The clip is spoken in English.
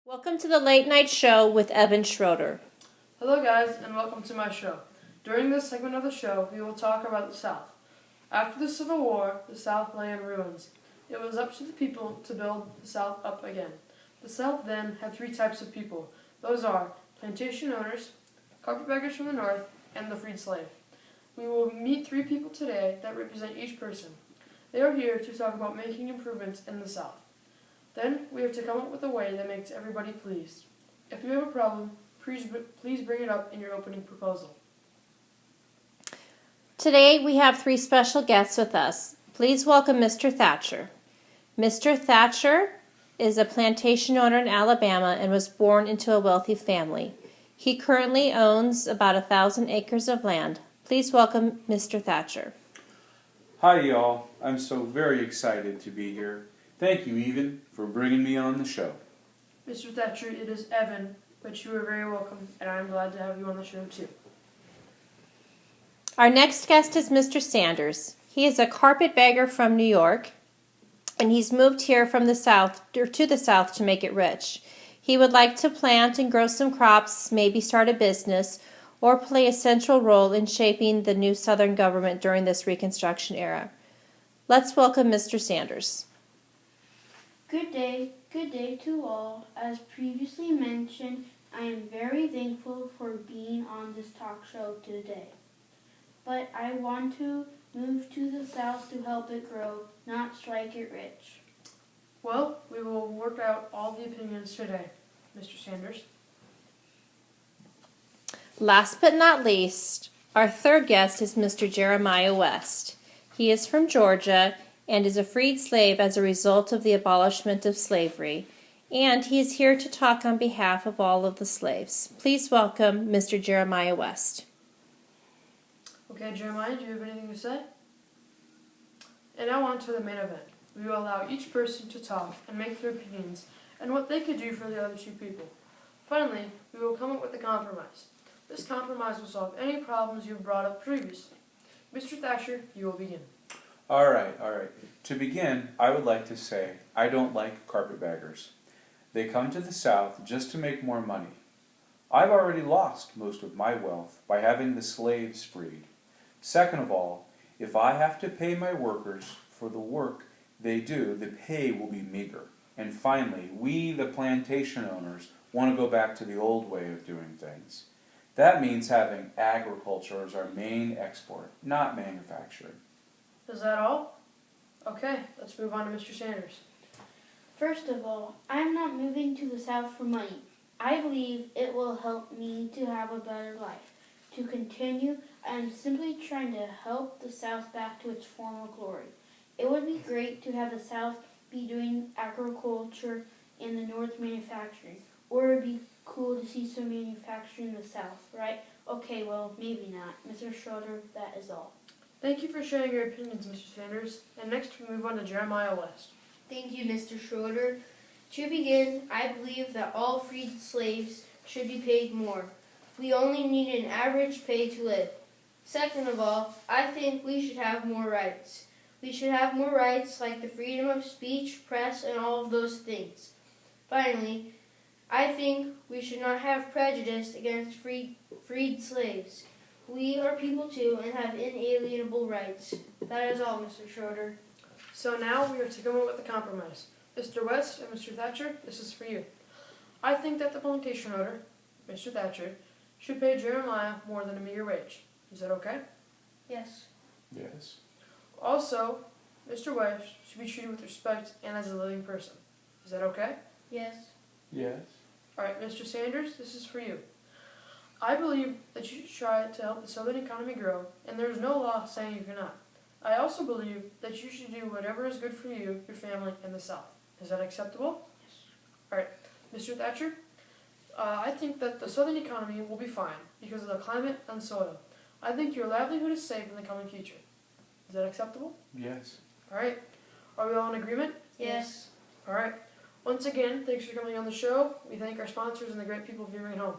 Welcome to the Late Night Show with Evan Schroder. Hello guys, and welcome to my show. During this segment of the show, we will talk about the South. After the Civil War, the South lay in ruins. It was up to the people to build the South up again. The South then had three types of people. Those are plantation owners, carpetbaggers from the North, and the freed slave. We will meet three people today that represent each person. They are here to talk about making improvements in the South. Then we have to come up with a way that makes everybody pleased. If you have a problem, please bring it up in your opening proposal. Today we have three special guests with us. Please welcome Mr. Thatcher. Mr. Thatcher is a plantation owner in Alabama and was born into a wealthy family. He currently owns about 1,000 acres of land. Please welcome Mr. Thatcher. Hi y'all, I'm so very excited to be here. Thank you, Evan, for bringing me on the show. Mr. Thatcher, it is Evan, but you are very welcome, and I'm glad to have you on the show too. Our next guest is Mr. Sanders. He is a carpetbagger from New York, and he's moved here from the South, or to the South, to make it rich. He would like to plant and grow some crops, maybe start a business, or play a central role in shaping the new Southern government during this Reconstruction era. Let's welcome Mr. Sanders. Good day to all. As previously mentioned, I am very thankful for being on this talk show today. But I want to move to the South to help it grow, not strike it rich. Well, we will work out all the opinions today, Mr. Sanders. Last but not least, our third guest is Mr. Jeremiah West. He is from Georgia and is a freed slave as a result of the abolishment of slavery, and he is here to talk on behalf of all of the slaves. Please welcome Mr. Jeremiah West. Okay, Jeremiah, do you have anything to say? And now on to the main event. We will allow each person to talk and make their opinions and what they could do for the other two people. Finally, we will come up with a compromise. This compromise will solve any problems you've brought up previously. Mr. Thatcher, you will begin. All right. To begin, I would like to say I don't like carpetbaggers. They come to the South just to make more money. I've already lost most of my wealth by having the slaves freed. Second of all, if I have to pay my workers for the work they do, the pay will be meager. And finally, we, the plantation owners, want to go back to the old way of doing things. That means having agriculture as our main export, not manufacturing. Is that all? Okay, let's move on to Mr. Sanders. First of all, I am not moving to the South for money. I believe it will help me to have a better life. To continue, I am simply trying to help the South back to its former glory. It would be great to have the South be doing agriculture and the North manufacturing. Or it would be cool to see some manufacturing in the South, right? Okay, well, maybe not. Mr. Schroder, that is all. Thank you for sharing your opinions, Mr. Sanders. And next we move on to Jeremiah West. Thank you, Mr. Schroder. To begin, I believe that all freed slaves should be paid more. We only need an average pay to live. Second of all, I think we should have more rights. We should have more rights like the freedom of speech, press, and all of those things. Finally, I think we should not have prejudice against freed slaves. We are people too and have inalienable rights. That is all, Mr. Schroder. So now we are to come up with a compromise. Mr. West and Mr. Thatcher, this is for you. I think that the plantation owner, Mr. Thatcher, should pay Jeremiah more than a meager wage. Is that okay? Yes. Yes. Also, Mr. West should be treated with respect and as a living person. Is that okay? Yes. Yes. Alright, Mr. Sanders, this is for you. I believe that you should try to help the Southern economy grow, and there is no law saying you cannot. I also believe that you should do whatever is good for you, your family, and the South. Is that acceptable? Yes. Alright, Mr. Thatcher, I think that the Southern economy will be fine because of the climate and soil. I think your livelihood is safe in the coming future. Is that acceptable? Yes. Alright, are we all in agreement? Yes. Alright, once again, thanks for coming on the show. We thank our sponsors and the great people viewing at home.